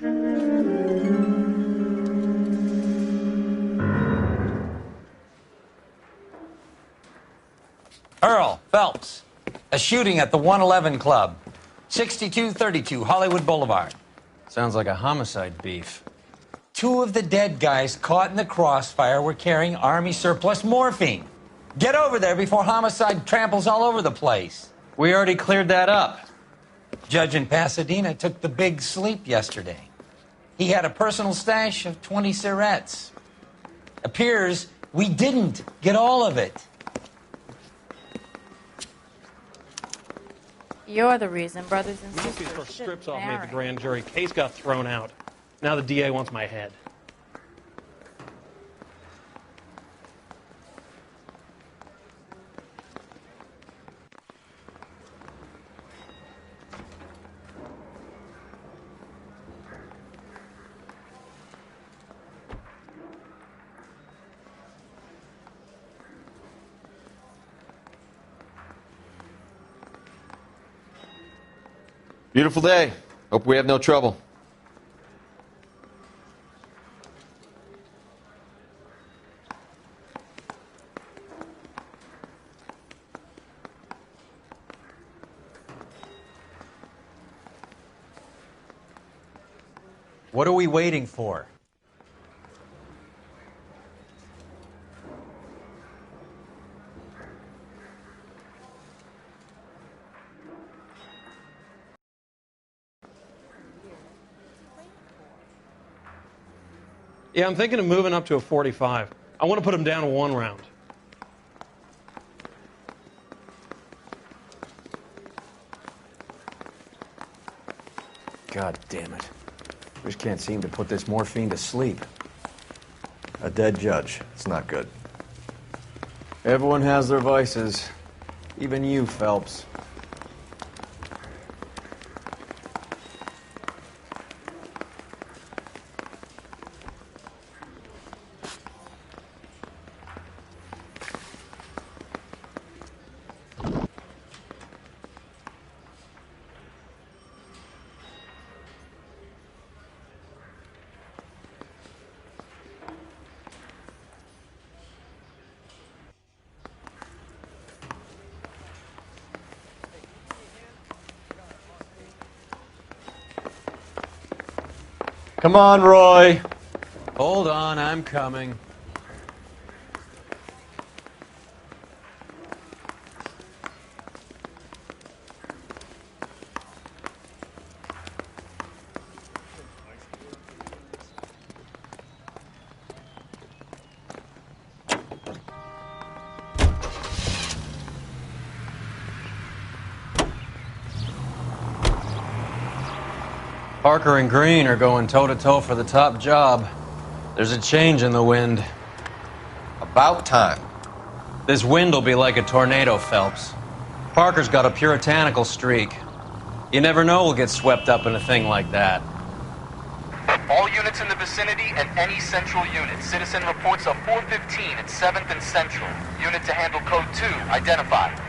Earl Phelps, a shooting at the 111 Club, 6232 Hollywood Boulevard. Sounds like a homicide beef. 2 of the dead guys caught in the crossfire were carrying Army surplus morphine. Get over there before homicide tramples all over the place. We already cleared that up. Judge in Pasadena took the big sleep yesterday. He had a personal stash of 20 cigarettes. Appears we didn't get all of it. You're the reason brothers and sisters These first strips off me marry. at the grand jury. Case got thrown out. Now the DA wants my head. Beautiful day. Hope we have no trouble. What are we waiting for? Yeah, I'm thinking of moving up to a 45. I want to put him down 1 round. God damn it. Just can't seem to put this morphine to sleep. A dead judge. It's not good. Everyone has their vices. Even you, Phelps. Come on, Roy. Hold on, I'm coming. Parker and Green are going toe-to-toe for the top job. There's a change in the wind. About time. This wind will be like a tornado, Phelps. Parker's got a puritanical streak. You never know we'll get swept up in a thing like that. All units in the vicinity and any central unit. Citizen reports of 415 at 7th and Central. Unit to handle code 2, identified.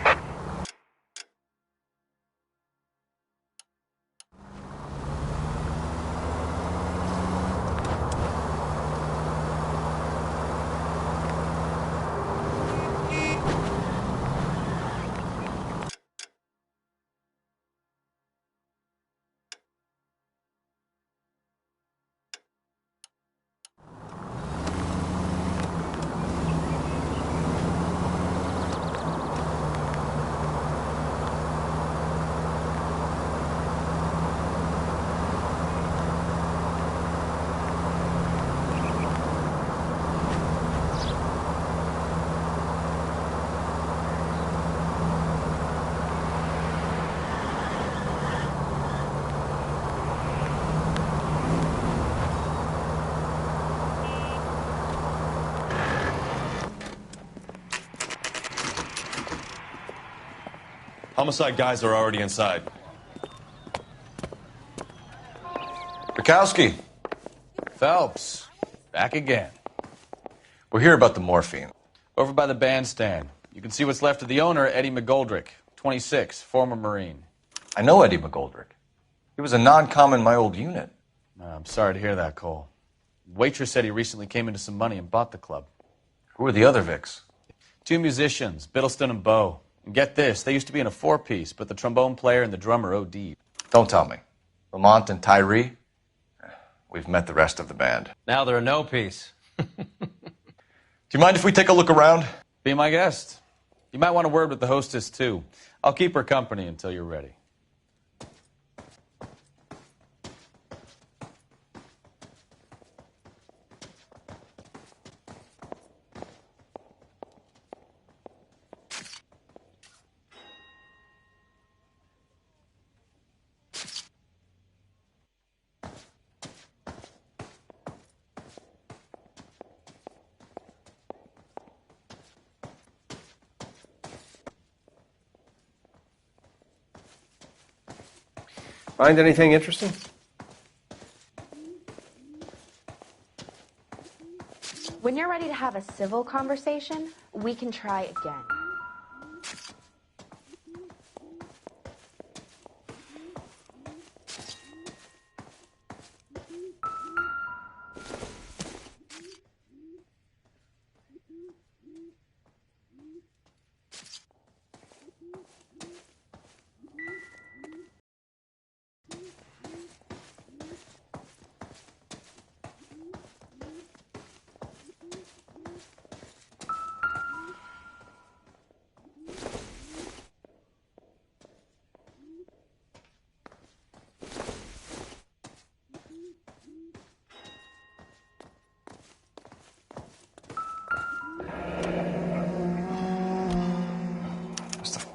Homicide guys are already inside. Bukowski. Phelps, back again. We're here about the morphine. Over by the bandstand. You can see what's left of the owner, Eddie McGoldrick, 26, former Marine. I know Eddie McGoldrick. He was a non-com in my old unit. I'm sorry to hear that, Cole. Waitress said he recently came into some money and bought the club. Who are the other Vics? 2 musicians, Biddleston and Bo. And get this, they used to be in a 4-piece, but the trombone player and the drummer OD'd. Don't tell me. Lamont and Tyree? We've met the rest of the band. Now they're a no-piece. Do you mind if we take a look around? Be my guest. You might want a word with the hostess, too. I'll keep her company until you're ready. Find anything interesting? When you're ready to have a civil conversation, we can try again.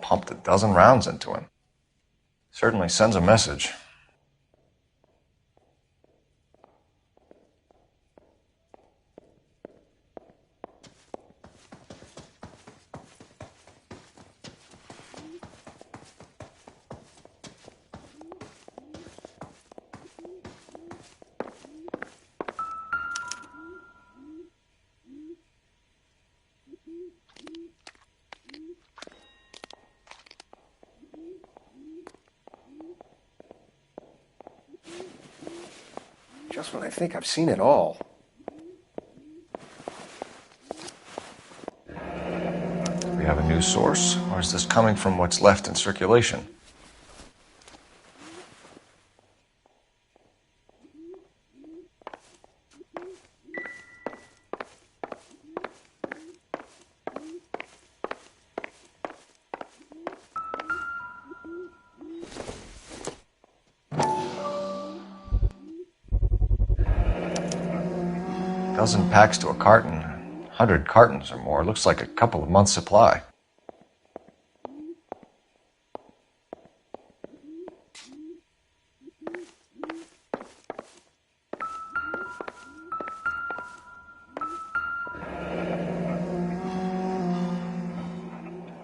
Pumped a dozen rounds into him. Certainly sends a message. Just when I think I've seen it all. Do we have a new source, or is this coming from what's left in circulation? Dozen packs to a carton, 100 cartons or more. Looks like a couple of months' supply.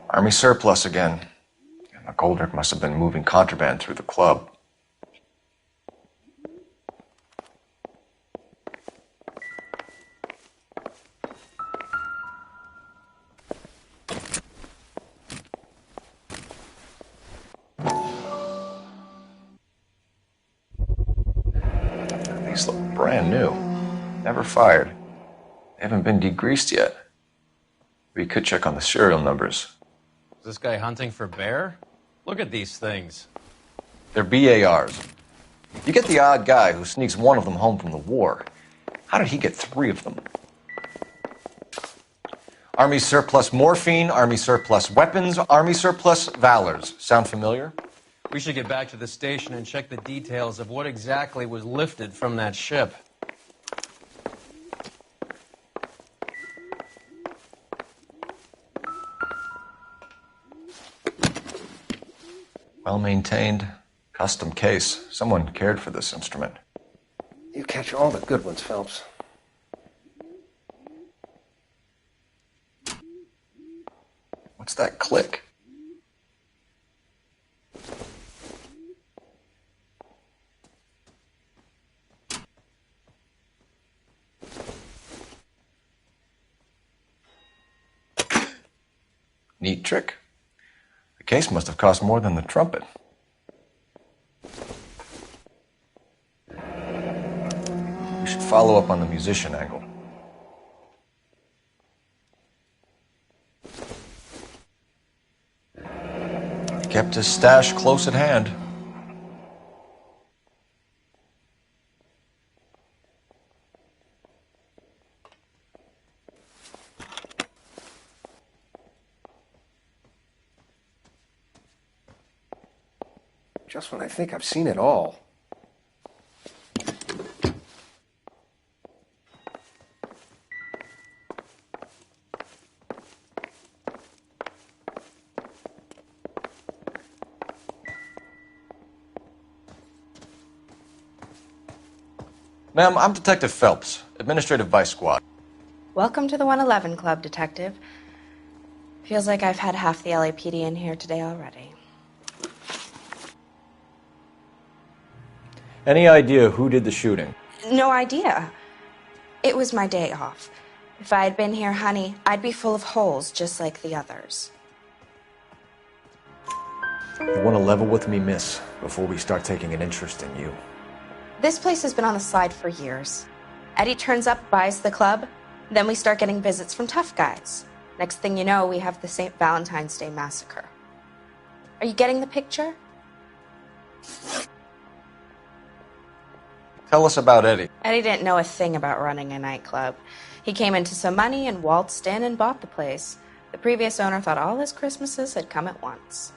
Army surplus again. McGoldrick must have been moving contraband through the club. These look brand new. Never fired. They haven't been degreased yet. We could check on the serial numbers. Is this guy hunting for bear? Look at these things. They're BARs. You get the odd guy who sneaks one of them home from the war. How did he get 3 of them? Army surplus morphine, Army surplus weapons, Army surplus valors. Sound familiar? We should get back to the station and check the details of what exactly was lifted from that ship. Well maintained, custom case. Someone cared for this instrument. You catch all the good ones, Phelps. What's that click? Neat trick. The case must have cost more than the trumpet. follow up on the musician angle. He kept his stash close at hand. Just when I think I've seen it all. Ma'am, I'm Detective Phelps, Administrative Vice Squad. Welcome to the 111 Club, Detective. Feels like I've had half the LAPD in here today already. Any idea who did the shooting? No idea. It was my day off. If I had been here, honey, I'd be full of holes just like the others. You want to level with me, miss, before we start taking an interest in you. This place has been on the slide for years. Eddie turns up, buys the club, then we start getting visits from tough guys. Next thing you know, we have the St. Valentine's Day massacre. Are you getting the picture? Tell us about Eddie. Eddie didn't know a thing about running a nightclub. He came into some money and waltzed in and bought the place. The previous owner thought all his Christmases had come at once.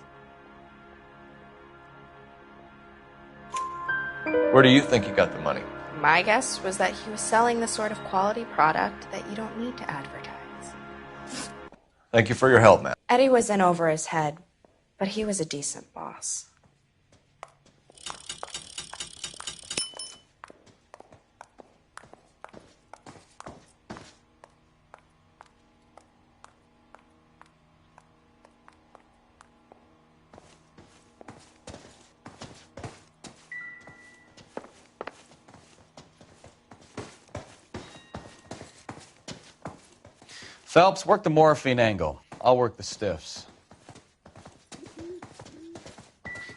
Where do you think he got the money? My guess was that he was selling the sort of quality product that you don't need to advertise. Thank you for your help, ma'am. Eddie was in over his head, but he was a decent boss. Phelps, work the morphine angle. I'll work the stiffs.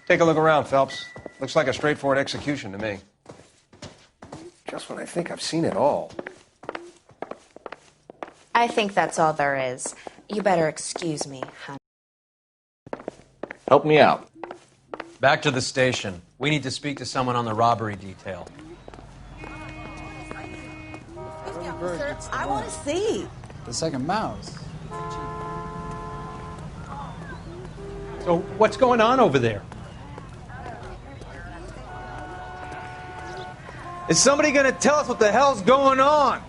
Take a look around, Phelps. Looks like a straightforward execution to me. Just when I think I've seen it all. I think that's all there is. You better excuse me, honey. Help me out. Back to the station. We need to speak to someone on the robbery detail. Sir, I want to see. The second mouse. So what's going on over there? Is somebody going to tell us what the hell's going on?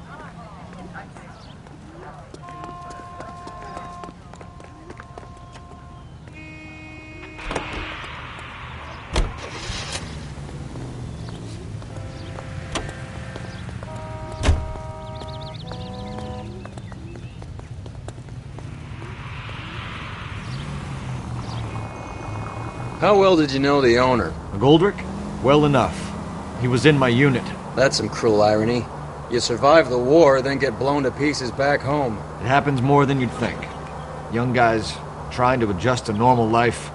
How well did you know the owner? McGoldrick? Well enough. He was in my unit. That's some cruel irony. You survive the war, then get blown to pieces back home. It happens more than you'd think. Young guys trying to adjust to normal life,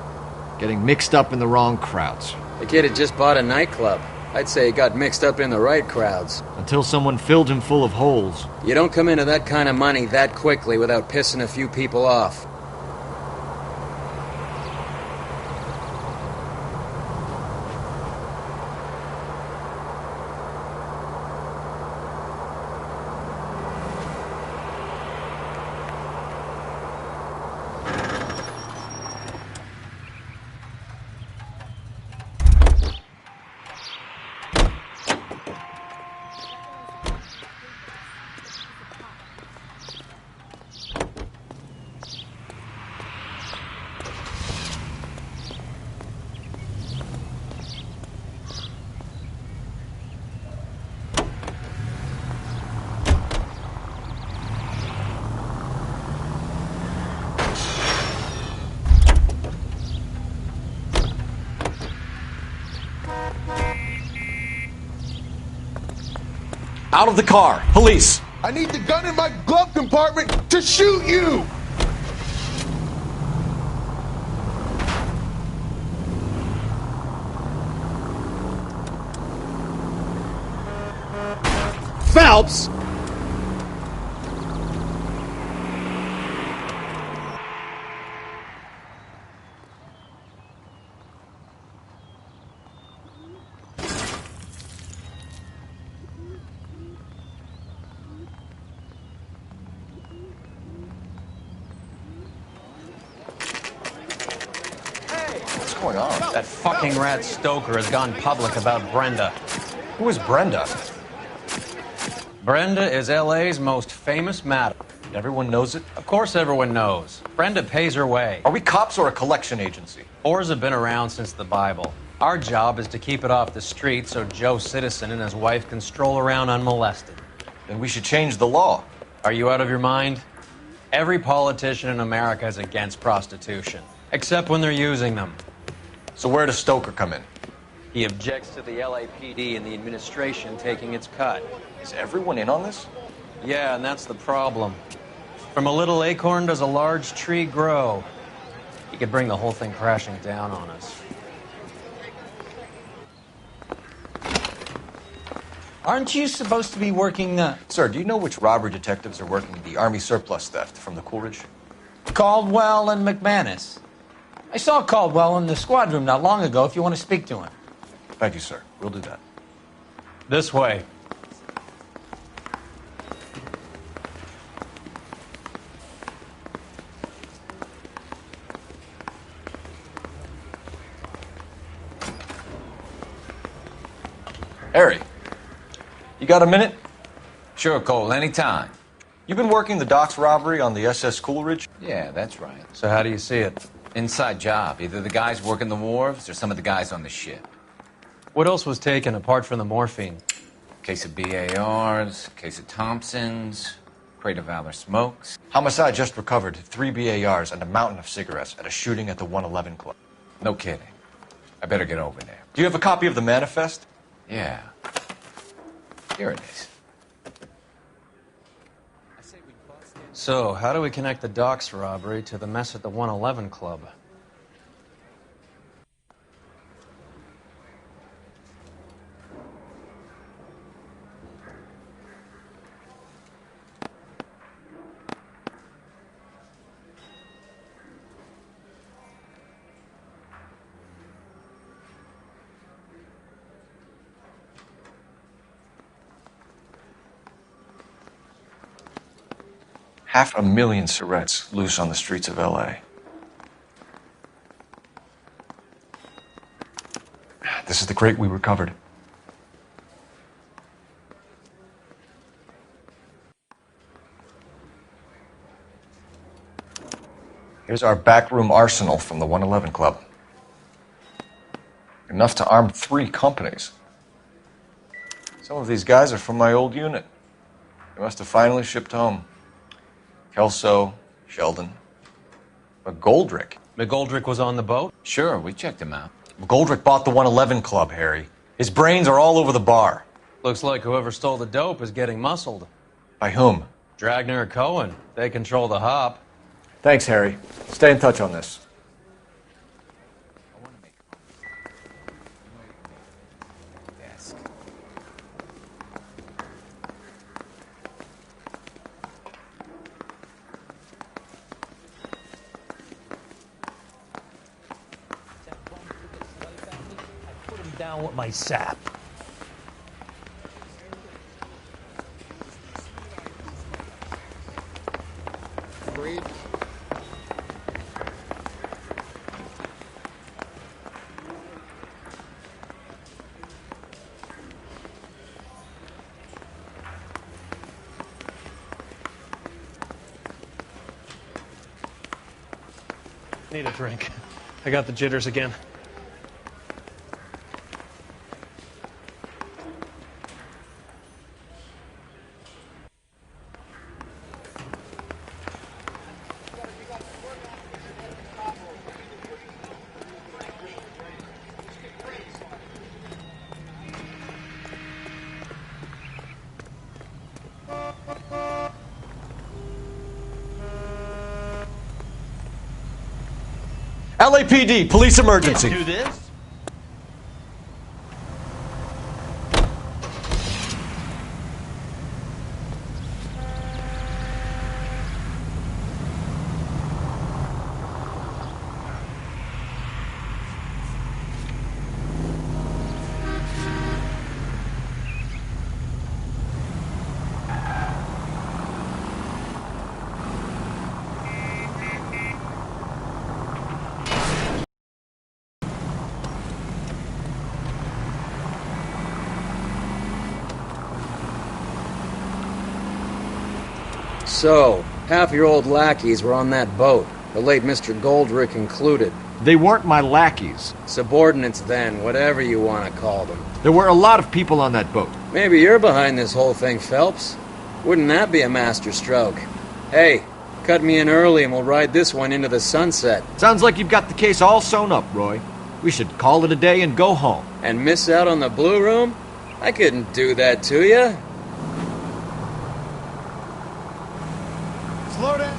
getting mixed up in the wrong crowds. The kid had just bought a nightclub. I'd say he got mixed up in the right crowds. Until someone filled him full of holes. You don't come into that kind of money that quickly without pissing a few people off. Out of the car! Police! I need the gun in my glove compartment to shoot you! Phelps! What's going on? That fucking rat Stoker has gone public about Brenda. Who is Brenda? Brenda is LA's most famous madam. Everyone knows it? Of course everyone knows. Brenda pays her way. Are we cops or a collection agency? Whores have been around since the Bible. Our job is to keep it off the street so Joe Citizen and his wife can stroll around unmolested. Then we should change the law. Are you out of your mind? Every politician in America is against prostitution, except when they're using them. So where does Stoker come in? He objects to the LAPD and the administration taking its cut. Is everyone in on this? Yeah, and that's the problem. From a little acorn does a large tree grow. He could bring the whole thing crashing down on us. Aren't you supposed to be working, Sir, do you know which robbery detectives are working the Army surplus theft from the Coolidge? Caldwell and McManus? I saw Caldwell in the squad room not long ago if you want to speak to him. Thank you, sir. We'll do that. This way. Harry, you got a minute? Sure, Cole, anytime. You've been working the docks robbery on the SS Coolidge? Yeah, that's right. So how do you see it? Inside job. Either the guys working the wharves or some of the guys on the ship. What else was taken apart from the morphine? Case of BARs, case of Thompsons, crate of Valor smokes. Homicide just recovered 3 BARs and a mountain of cigarettes at a shooting at the 111 Club. No kidding. I better get over there. Do you have a copy of the manifest? Yeah. Here it is. So, how do we connect the docks robbery to the mess at the 111 Club? $500,000 cigarettes loose on the streets of LA. This is the crate we recovered. Here's our backroom arsenal from the 111 Club. Enough to arm 3 companies. Some of these guys are from my old unit. They must have finally shipped home. Kelso, Sheldon, McGoldrick. McGoldrick was on the boat? Sure, we checked him out. McGoldrick bought the 111 Club, Harry. His brains are all over the bar. Looks like whoever stole the dope is getting muscled. By whom? Dragner or Cohen. They control the hop. Thanks, Harry. Stay in touch on this. Down with my sap. Need a drink. I got the jitters again. LAPD, police emergency. Do this? So, half your old lackeys were on that boat, the late Mr. Goldrick included. They weren't my lackeys. Subordinates then, whatever you want to call them. There were a lot of people on that boat. Maybe you're behind this whole thing, Phelps. Wouldn't that be a master stroke? Hey, cut me in early and we'll ride this one into the sunset. Sounds like you've got the case all sewn up, Roy. We should call it a day and go home. And miss out on the Blue Room? I couldn't do that to you. Slow down.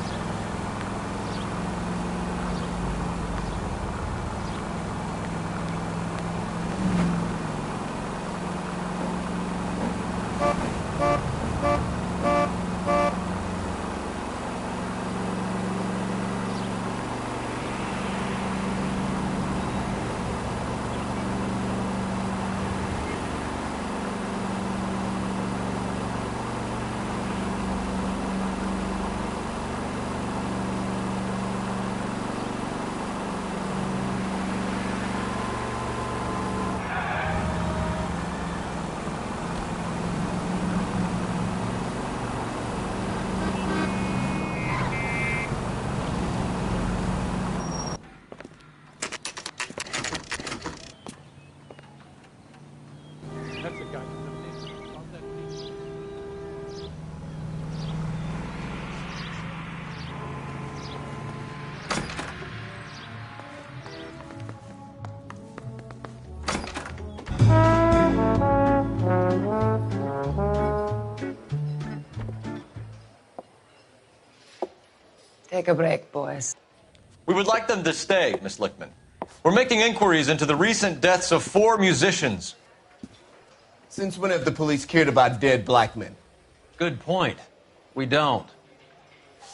Take a break, boys. We would like them to stay, Miss Lichtman. We're making inquiries into the recent deaths of 4 musicians. Since when have the police cared about dead black men? Good point. We don't.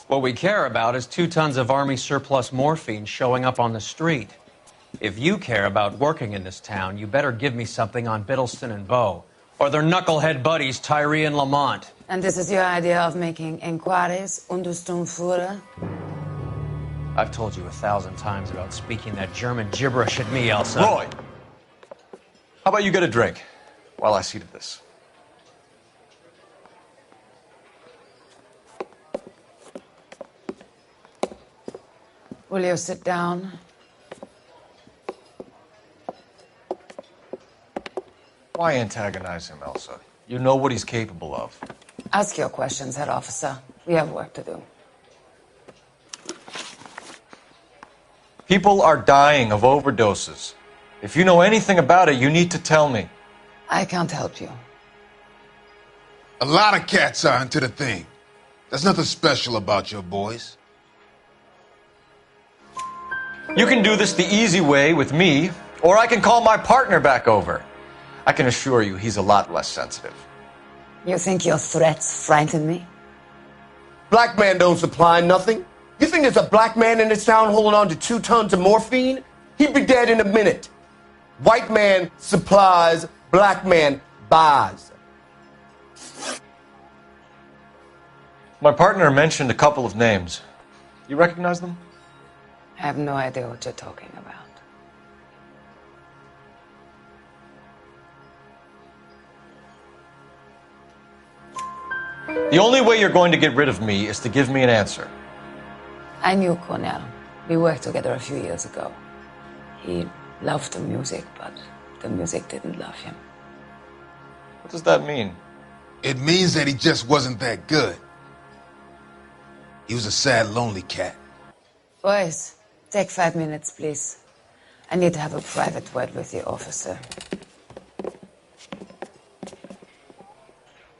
What we care about is 2 tons of Army surplus morphine showing up on the street. If you care about working in this town, you better give me something on Biddleston and Bow, or their knucklehead buddies Tyree and Lamont. And this is your idea of making inquiries, Untersturmführer? I've told you 1,000 times about speaking that German gibberish at me, Elsa. Roy! How about you get a drink while I see to this? Will you sit down? Why antagonize him, Elsa? You know what he's capable of. Ask your questions, head officer. We have work to do. People are dying of overdoses. If you know anything about it, you need to tell me. I can't help you. A lot of cats are into the thing. There's nothing special about your boys. You can do this the easy way with me, or I can call my partner back over. I can assure you he's a lot less sensitive. You think your threats frighten me? Black man don't supply nothing. You think there's a black man in this town holding on to 2 tons of morphine? He'd be dead in a minute. White man supplies, black man buys. My partner mentioned a couple of names. You recognize them? I have no idea what you're talking about. The only way you're going to get rid of me is to give me an answer. I knew Cornell. We worked together a few years ago. He loved the music, but the music didn't love him. What does that mean? It means that he just wasn't that good. He was a sad, lonely cat. Boys, take 5 minutes, please. I need to have a private word with the officer.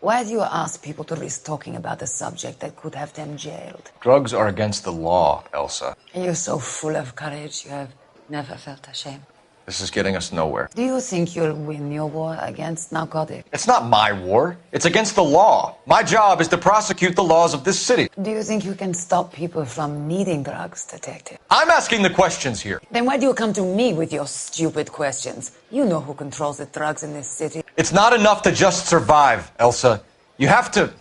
Why do you ask people to risk talking about a subject that could have them jailed? Drugs are against the law, Elsa. And you're so full of courage, you have never felt ashamed. This is getting us nowhere. Do you think you'll win your war against narcotics? It's not my war. It's against the law. My job is to prosecute the laws of this city. Do you think you can stop people from needing drugs, detective? I'm asking the questions here. Then why do you come to me with your stupid questions? You know who controls the drugs in this city. It's not enough to just survive, Elsa. You have to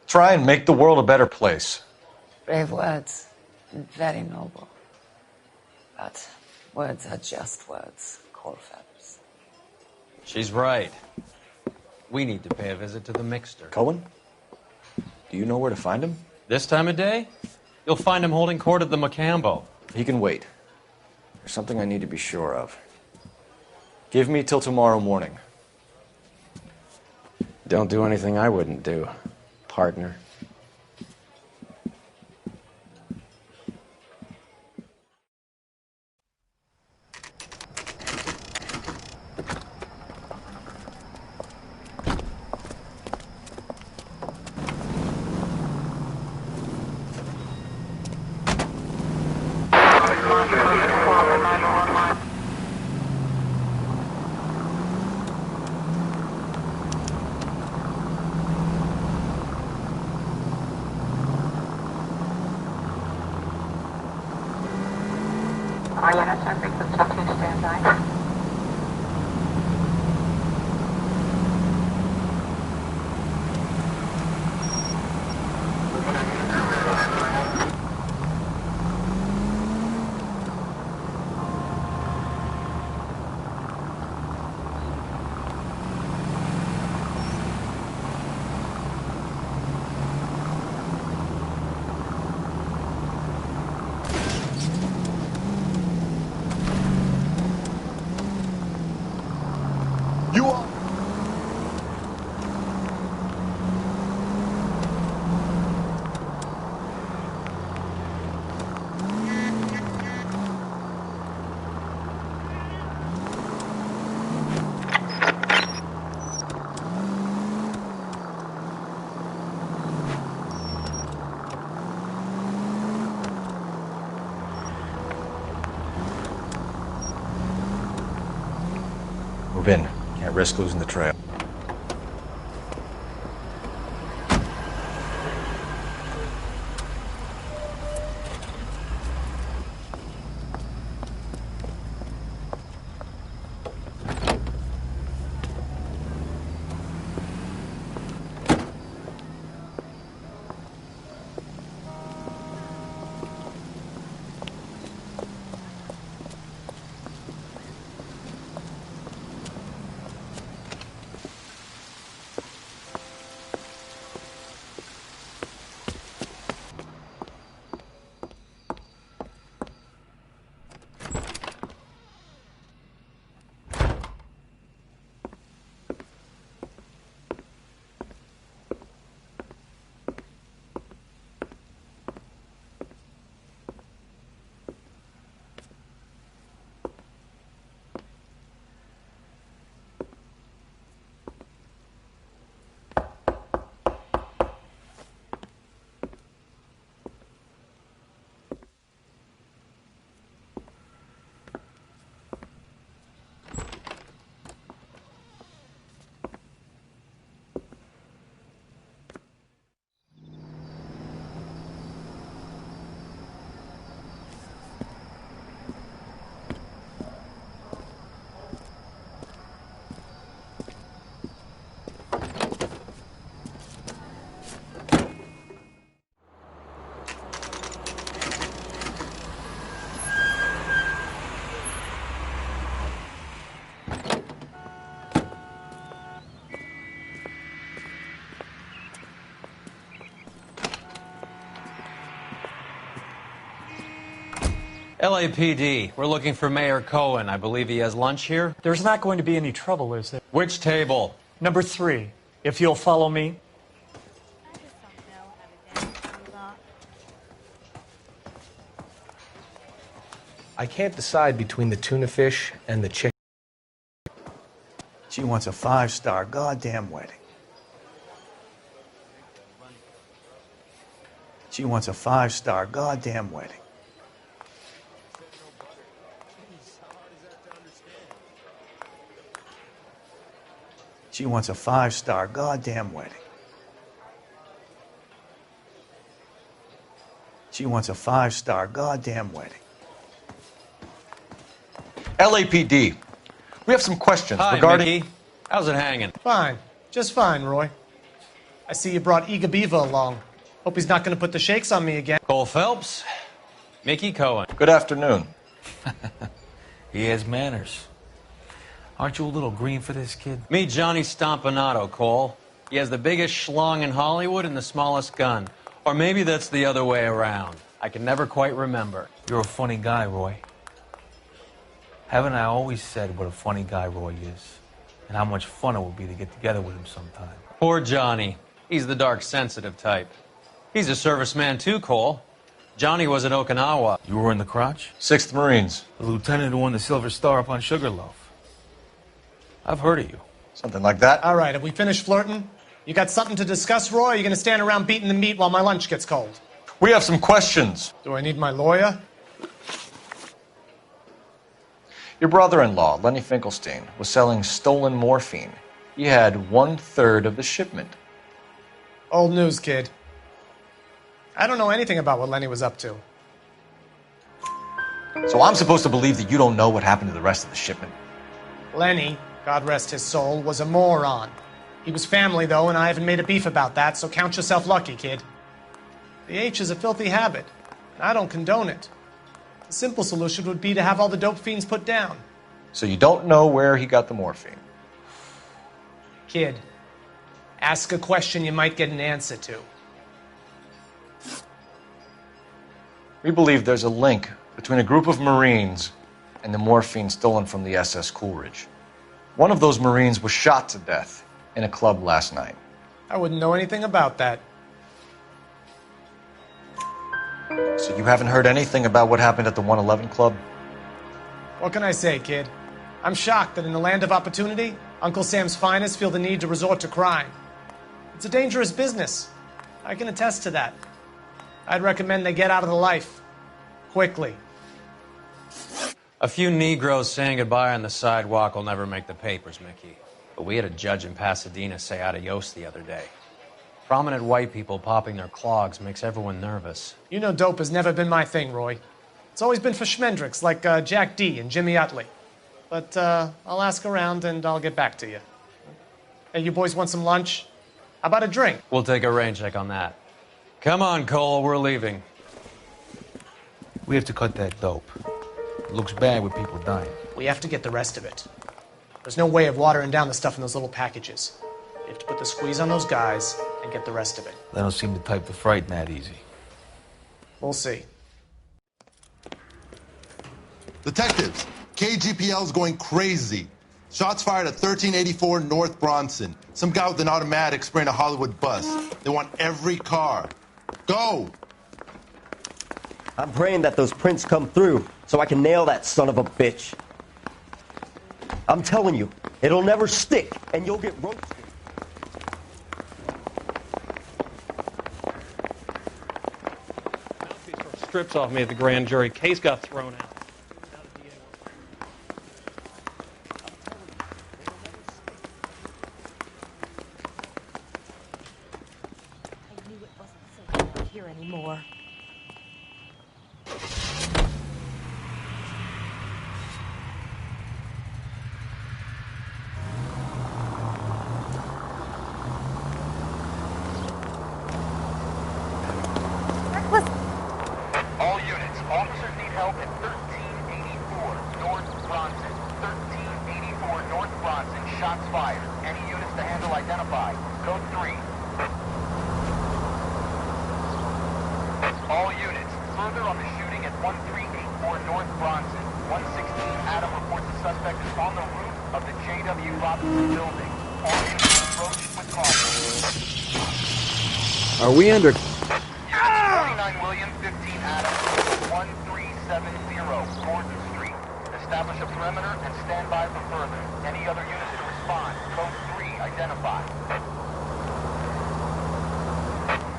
try and make the world a better place. Brave words, and very noble. But words are just words, Cole Phelps. She's right. We need to pay a visit to the mixer. Cohen? Do you know where to find him? This time of day, you'll find him holding court at the Macambo. He can wait. There's something I need to be sure of. Give me till tomorrow morning. Don't do anything I wouldn't do, partner. Move in. Can't risk losing the trail. LAPD, we're looking for Mayor Cohen. I believe he has lunch here. There's not going to be any trouble, is there? Which table? Number 3, if you'll follow me. I can't decide between the tuna fish and the chicken. She wants a 5-star goddamn wedding. She wants a 5-star goddamn wedding. She wants a 5-star goddamn wedding. She wants a 5-star goddamn wedding. LAPD. We have some questions Hi, regarding... Mickey. How's it hanging? Fine. Just fine, Roy. I see you brought Iga Beaver along. Hope he's not going to put the shakes on me again. Cole Phelps, Mickey Cohen. Good afternoon. He has manners. Aren't you a little green for this kid? Meet Johnny Stompanato, Cole. He has the biggest schlong in Hollywood and the smallest gun. Or maybe that's the other way around. I can never quite remember. You're a funny guy, Roy. Haven't I always said what a funny guy Roy is? And how much fun it would be to get together with him sometime. Poor Johnny. He's the dark, sensitive type. He's a serviceman too, Cole. Johnny was at Okinawa. You were in the crotch? 6th Marines. The lieutenant who won the Silver Star up on Sugarloaf. I've heard of you. Something like that. All right, have we finished flirting? You got something to discuss, Roy, or are you going to stand around beating the meat while my lunch gets cold? We have some questions. Do I need my lawyer? Your brother-in-law, Lenny Finkelstein, was selling stolen morphine. He had 1/3 of the shipment. Old news, kid. I don't know anything about what Lenny was up to. So I'm supposed to believe that you don't know what happened to the rest of the shipment? Lenny, God rest his soul, was a moron. He was family, though, and I haven't made a beef about that, so count yourself lucky, kid. The H is a filthy habit, and I don't condone it. The simple solution would be to have all the dope fiends put down. So you don't know where he got the morphine? Kid, ask a question you might get an answer to. We believe there's a link between a group of Marines and the morphine stolen from the SS Coolidge. One of those Marines was shot to death in a club last night. I wouldn't know anything about that. So you haven't heard anything about what happened at the 111 Club? What can I say, kid? I'm shocked that in the land of opportunity, Uncle Sam's finest feel the need to resort to crime. It's a dangerous business. I can attest to that. I'd recommend they get out of the life. Quickly. A few Negroes saying goodbye on the sidewalk will never make the papers, Mickey. But we had a judge in Pasadena say adios the other day. Prominent white people popping their clogs makes everyone nervous. You know dope has never been my thing, Roy. It's always been for schmendricks like Jack D. and Jimmy Utley. But I'll ask around and I'll get back to you. Hey, you boys want some lunch? How about a drink? We'll take a rain check on that. Come on, Cole, we're leaving. We have to cut that dope. It looks bad with people dying. We have to get the rest of it. There's no way of watering down the stuff in those little packages. You have to put the squeeze on those guys and get the rest of it. They don't seem the type to frighten that easy. We'll see. Detectives, KGPL's going crazy. Shots fired at 1384 North Bronson. Some guy with an automatic spraying a Hollywood bus. They want every car. Go! I'm praying that those prints come through so I can nail that son of a bitch. I'm telling you, it'll never stick and you'll get roasted. Strips off me at the grand jury. Case got thrown out. Here anymore. All units, officers need help at 1384 North Bronson. 1384 North Bronson, shots fired. Any units to handle identified. Code 3. All units, further on the shooting at 1384 North Bronson. 116 Adam reports the suspect is on the roof of the J.W. Robinson building. All units approach with caution. Are we under... 29 William, 15 Adam, 1370 Gordon Street. Establish a perimeter and stand by for further. Any other units to respond. Code 3, identify.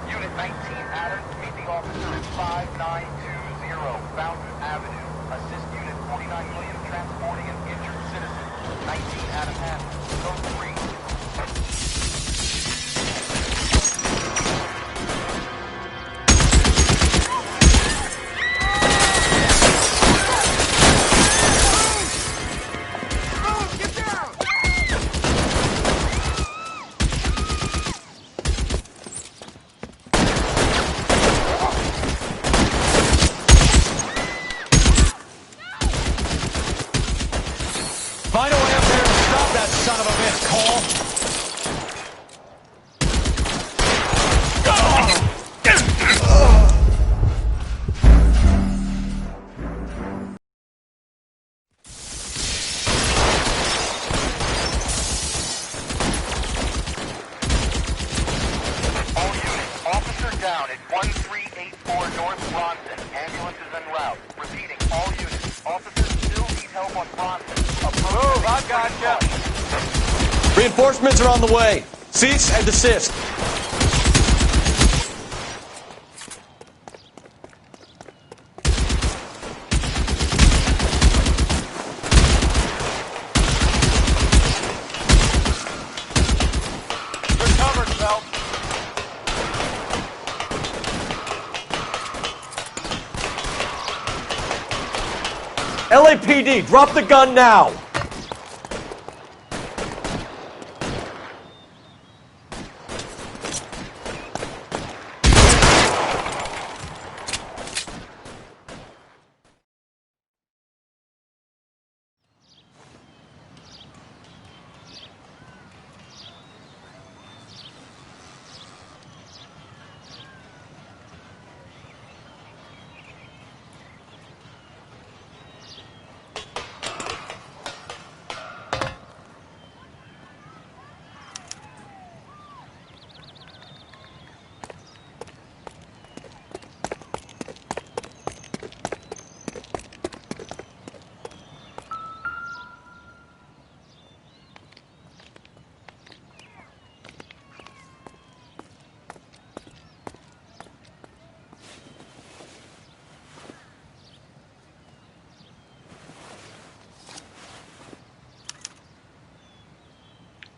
Unit 19 Adam, meet the officer at 5920 Fountain Avenue. Assist Unit 49 William transporting an injured citizen. 19 Adam Hamlin. Code 3. Find a way up there and stop that son of a bitch, Cole! Move, I gotcha. Reinforcements are on the way. Cease and desist. You're covered, Phelps. LAPD, drop the gun now.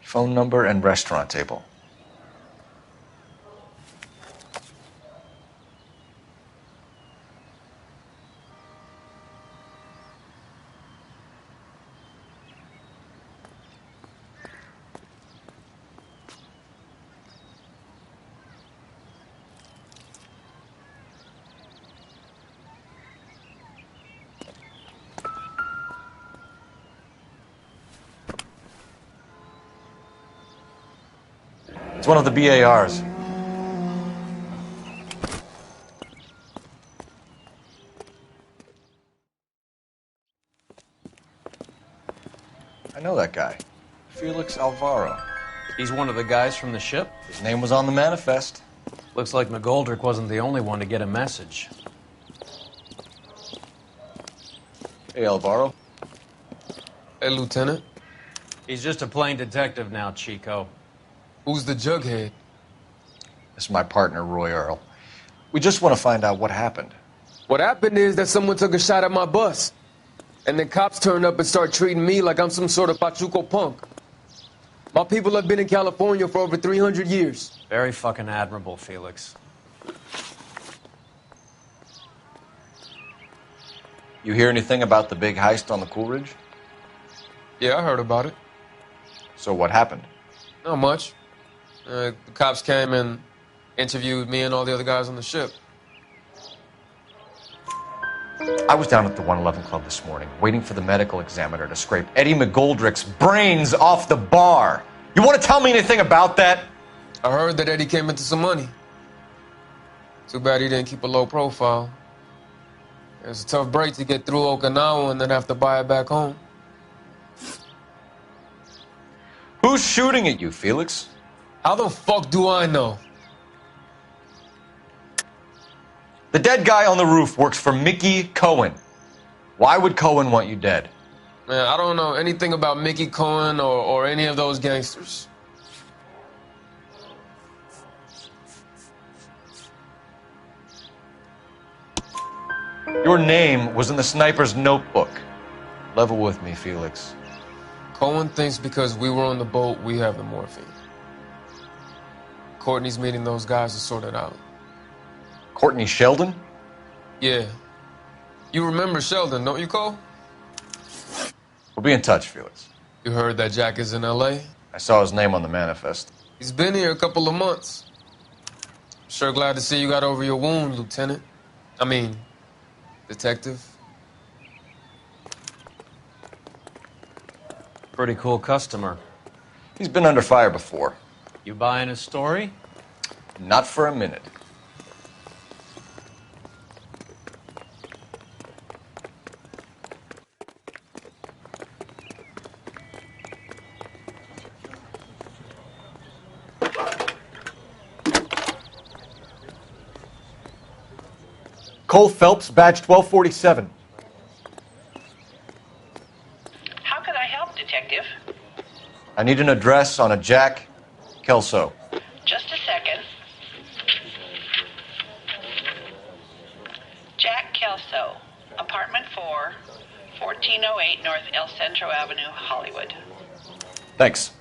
Phone number and restaurant table. It's one of the BARs. I know that guy. Felix Alvaro. He's one of the guys from the ship? His name was on the manifest. Looks like McGoldrick wasn't the only one to get a message. Hey, Alvaro. Hey, Lieutenant. He's just a plain detective now, Chico. Who's the jughead? This is my partner, Roy Earl. We just want to find out what happened. What happened is that someone took a shot at my bus. And then cops turned up and start treating me like I'm some sort of Pachuco punk. My people have been in California for over 300 years. Very fucking admirable, Felix. You hear anything about the big heist on the Coolidge? Yeah, I heard about it. So what happened? Not much. The cops came and interviewed me and all the other guys on the ship. I was down at the 111 Club this morning, waiting for the medical examiner to scrape Eddie McGoldrick's brains off the bar. You want to tell me anything about that? I heard that Eddie came into some money. Too bad he didn't keep a low profile. It was a tough break to get through Okinawa and then have to buy it back home. Who's shooting at you, Felix? How the fuck do I know? The dead guy on the roof works for Mickey Cohen. Why would Cohen want you dead? Man, I don't know anything about Mickey Cohen or any of those gangsters. Your name was in the sniper's notebook. Level with me, Felix. Cohen thinks because we were on the boat, we have the morphine. Courtney's meeting those guys to sort it out. Courtney Sheldon? Yeah. You remember Sheldon, don't you, Cole? We'll be in touch, Felix. You heard that Jack is in L.A.? I saw his name on the manifest. He's been here a couple of months. Sure glad to see you got over your wound, Lieutenant. I mean, Detective. Pretty cool customer. He's been under fire before. You buying his story? Not for a minute. Cole Phelps, badge 1247. can I help, Detective? I need an address on a Jack Kelso. Just a second. Jack Kelso, apartment 4, 1408 North El Centro Avenue, Hollywood. Thanks.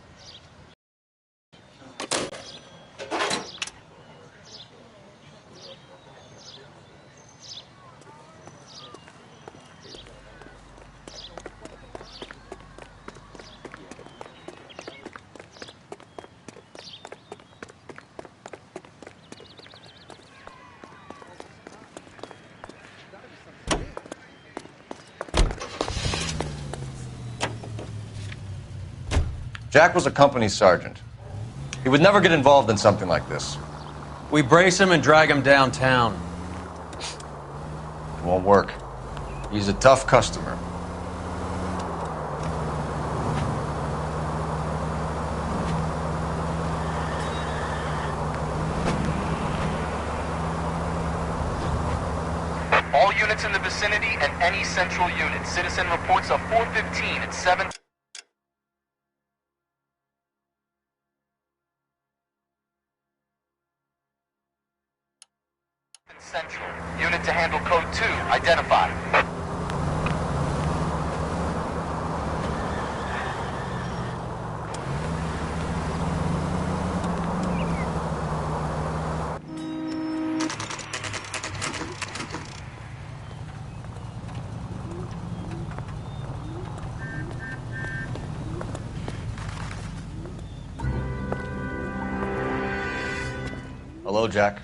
Jack was a company sergeant. He would never get involved in something like this. We brace him and drag him downtown. It won't work. He's a tough customer. All units in the vicinity and any central unit. Citizen reports of 415 at 7... Central. Unit to handle code 2. Identify. Hello, Jack.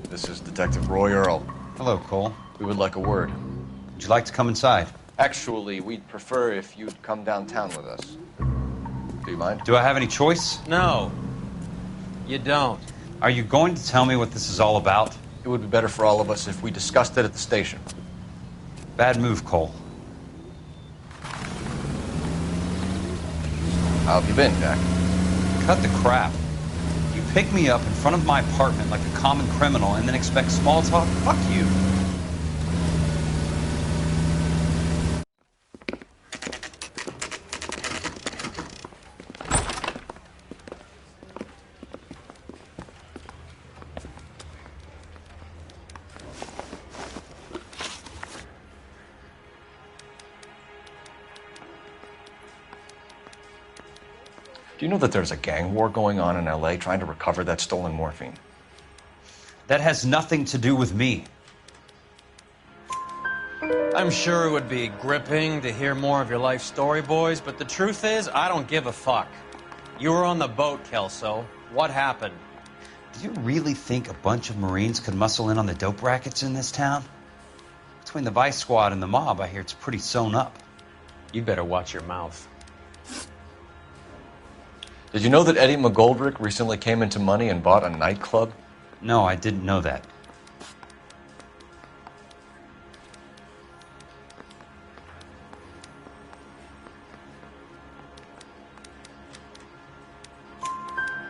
This is Detective Roy Earl. Hello, Cole. We would like a word. Would you like to come inside? Actually, we'd prefer if you'd come downtown with us. Do you mind? Do I have any choice? No. You don't. Are you going to tell me what this is all about? It would be better for all of us if we discussed it at the station. Bad move, Cole. How have you been, Jack? Cut the crap. You pick me up in front of my apartment like a common criminal and then expect small talk? Fuck you. Do you know that there's a gang war going on in LA trying to recover that stolen morphine? That has nothing to do with me. I'm sure it would be gripping to hear more of your life story, boys, but the truth is, I don't give a fuck. You were on the boat, Kelso. What happened? Do you really think a bunch of Marines could muscle in on the dope rackets in this town? Between the Vice Squad and the mob, I hear it's pretty sewn up. You better watch your mouth. Did you know that Eddie McGoldrick recently came into money and bought a nightclub? No, I didn't know that.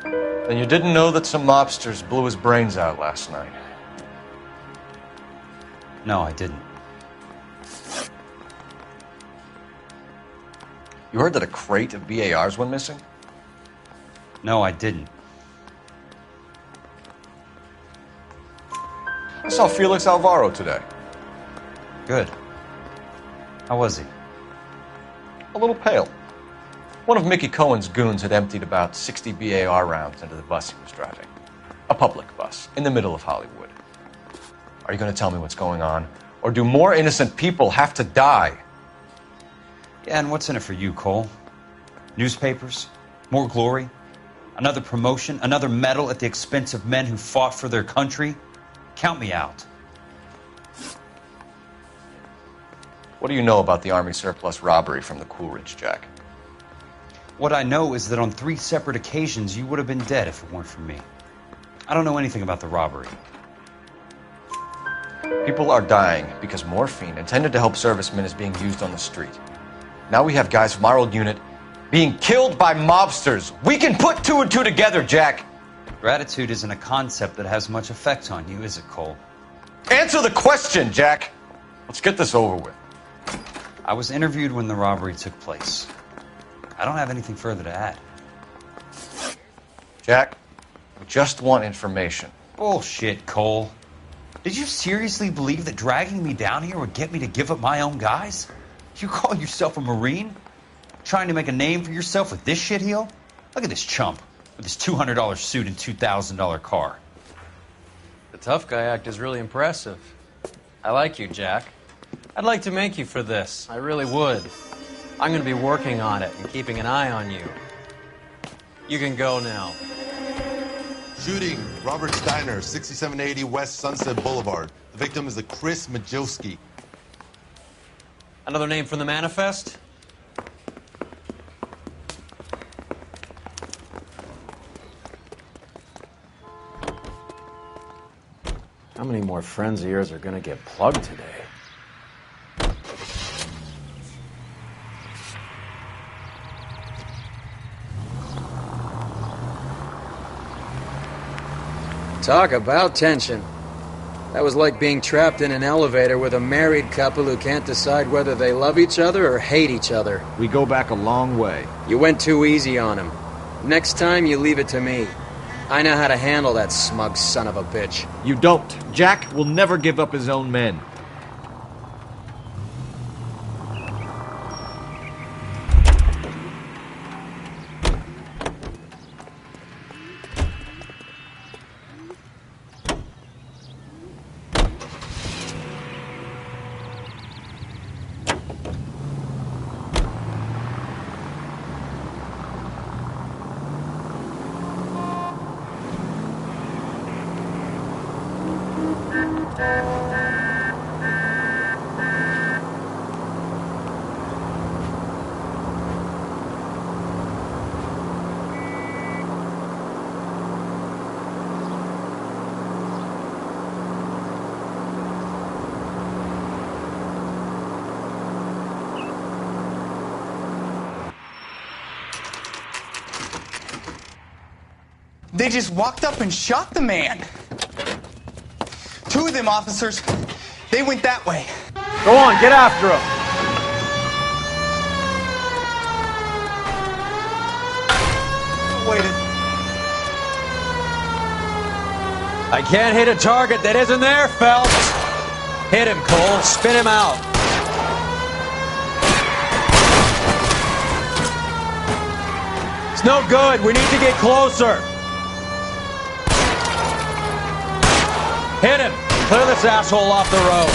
Then you didn't know that some mobsters blew his brains out last night? No, I didn't. You heard that a crate of BARs went missing? No, I didn't. I saw Felix Alvaro today. Good. How was he? A little pale. One of Mickey Cohen's goons had emptied about 60 BAR rounds into the bus he was driving. A public bus, in the middle of Hollywood. Are you going to tell me what's going on? Or do more innocent people have to die? Yeah, and what's in it for you, Cole? Newspapers? More glory? Another promotion? Another medal at the expense of men who fought for their country? Count me out. What do you know about the Army surplus robbery from the Coolidge, Jack? What I know is that on 3 separate occasions you would have been dead if it weren't for me. I don't know anything about the robbery. People are dying because morphine intended to help servicemen is being used on the street. Now we have guys from our old unit being killed by mobsters. We can put 2 and 2 together, Jack. Gratitude isn't a concept that has much effect on you, is it, Cole? Answer the question, Jack. Let's get this over with. I was interviewed when the robbery took place. I don't have anything further to add. Jack, we just want information. Bullshit, Cole. Did you seriously believe that dragging me down here would get me to give up my own guys? You call yourself a Marine? Trying to make a name for yourself with this shitheel? Look at this chump with his $200 suit and $2,000 car. The tough guy act is really impressive. I like you, Jack. I'd like to make you for this. I really would. I'm going to be working on it and keeping an eye on you. You can go now. Shooting, Robert Steiner, 6780 West Sunset Boulevard. The victim is a Chris Majowski. Another name from the manifest? How many more friends of yours are gonna get plugged today? Talk about tension. That was like being trapped in an elevator with a married couple who can't decide whether they love each other or hate each other. We go back a long way. You went too easy on him. Next time, you leave it to me. I know how to handle that smug son of a bitch. You don't. Jack will never give up his own men. They just walked up and shot the man. Two of them officers, they went that way. Go on, get after him. Waited. I can't hit a target that isn't there, Phelps. Hit him, Cole. Spin him out. It's no good. We need to get closer. Hit him. Clear this asshole off the road.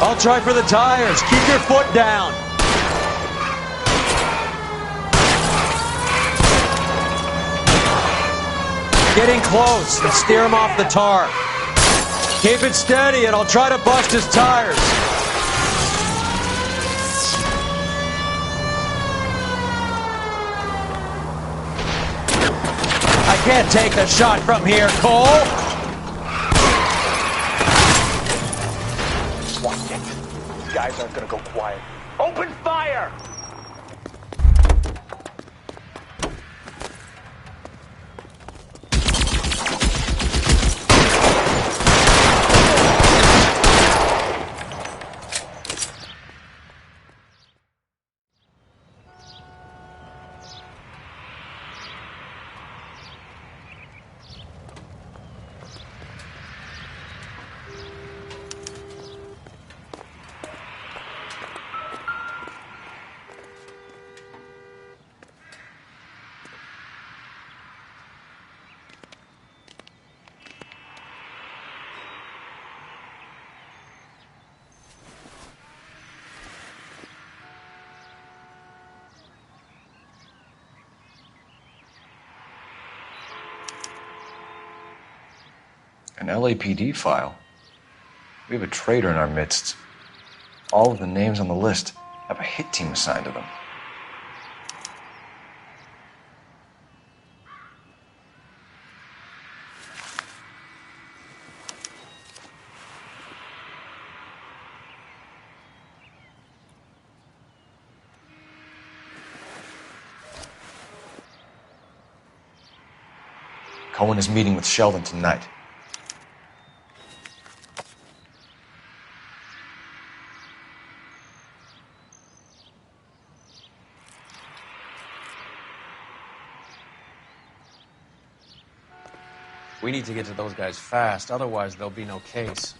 I'll try for the tires. Keep your foot down. Getting close and steer him off the tar. Keep it steady and I'll try to bust his tires. I can't take the shot from here, Cole. Watch it. These guys aren't gonna go quiet. Open fire! An LAPD file. We have a traitor in our midst. All of the names on the list have a hit team assigned to them. Cohen is meeting with Sheldon tonight. We need to get to those guys fast, otherwise there'll be no case.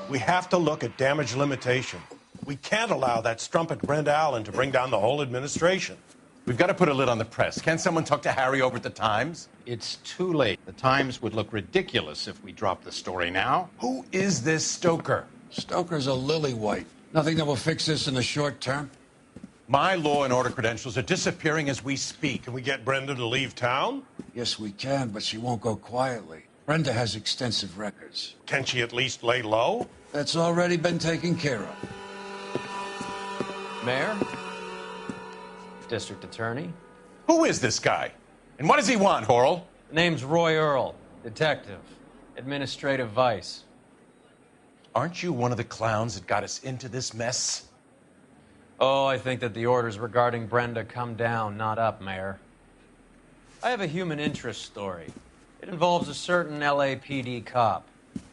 We have to look at damage limitation. We can't allow that strumpet Brenda Allen to bring down the whole administration. We've got to put a lid on the press. Can someone talk to Harry over at the Times? It's too late. The Times would look ridiculous if we dropped the story now. Who is this Stoker? Stoker's a lily-white. Nothing that will fix this in the short term. My law and order credentials are disappearing as we speak. Can we get Brenda to leave town? Yes, we can, but she won't go quietly. Brenda has extensive records. Can she at least lay low? That's already been taken care of. Mayor? District Attorney? Who is this guy? And what does he want, Horrell? The name's Roy Earl, detective, administrative vice. Aren't you one of the clowns that got us into this mess? Oh, I think that the orders regarding Brenda come down, not up, Mayor. I have a human interest story. It involves a certain LAPD cop,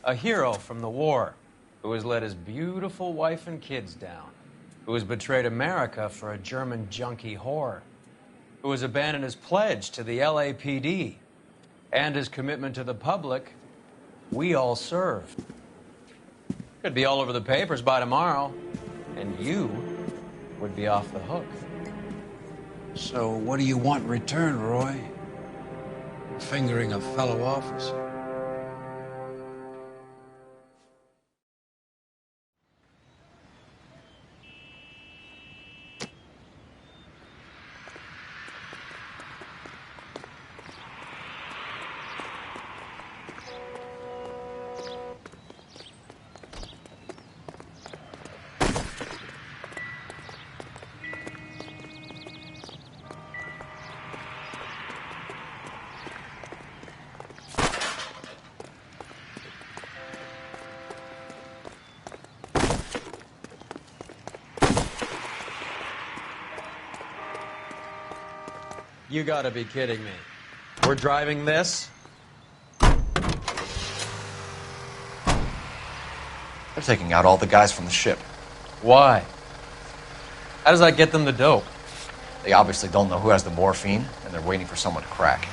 a hero from the war, who has let his beautiful wife and kids down, who has betrayed America for a German junkie whore, who has abandoned his pledge to the LAPD and his commitment to the public. We all served. Could be all over the papers by tomorrow, and you would be off the hook. So what do you want in return, Roy? Fingering a fellow officer. You gotta be kidding me. We're driving this? They're taking out all the guys from the ship. Why? How does that get them the dope? They obviously don't know who has the morphine, and they're waiting for someone to crack.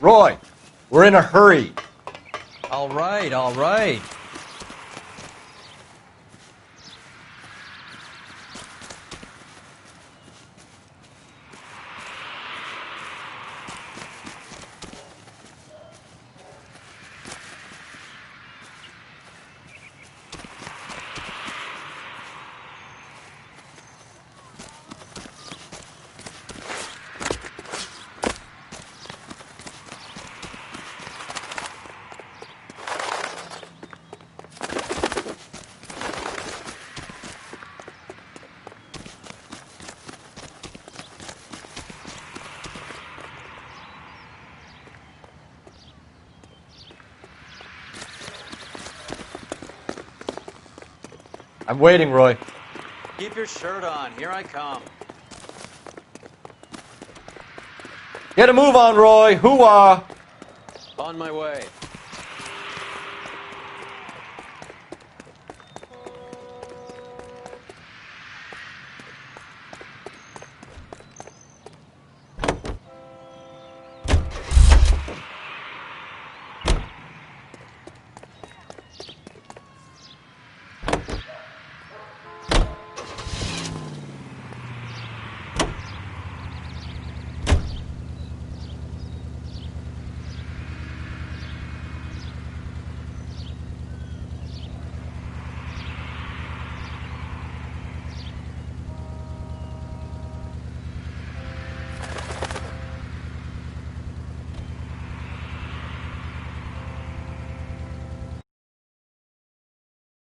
Roy, we're in a hurry. All right, all right. I'm waiting, Roy. Keep your shirt on. Here I come. Get a move on, Roy. Hoo-ah. On my way.